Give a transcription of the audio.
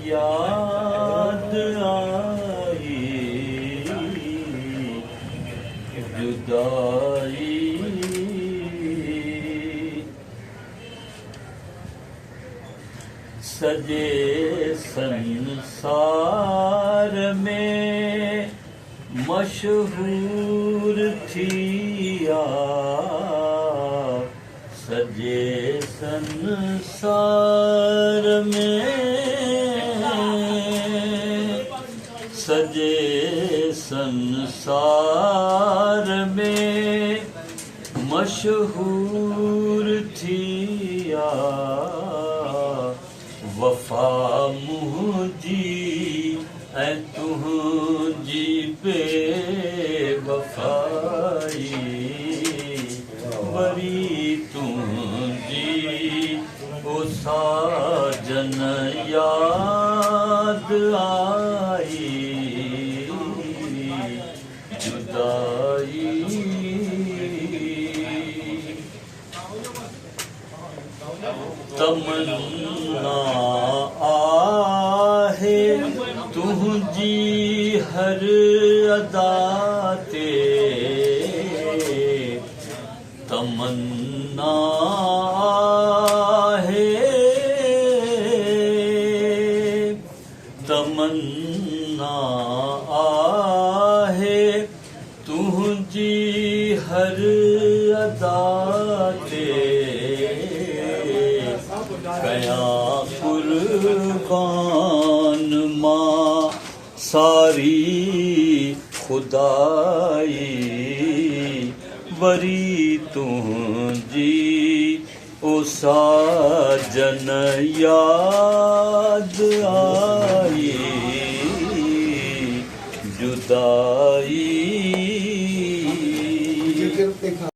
याद आई जुदाई। सजे संसार में मशहूर थिया, सजे संसार में, सजे संसार में मशहूर थिया। वफा मुंहिंजी ऐं तुंहिंजी बेवफाई, वरी तुंहिंजी ओ साजन याद आई जुदाई। तमन्ना आहे तुंहिंजी हर अदा ते, तमन्ना आहे, तमन्ना आहे तुंहिंजी हर अदा ते। कयां कुर्बान मां सारी खुदाई, वरी तुंहिंजी ओ साजन याद आई जुदाई।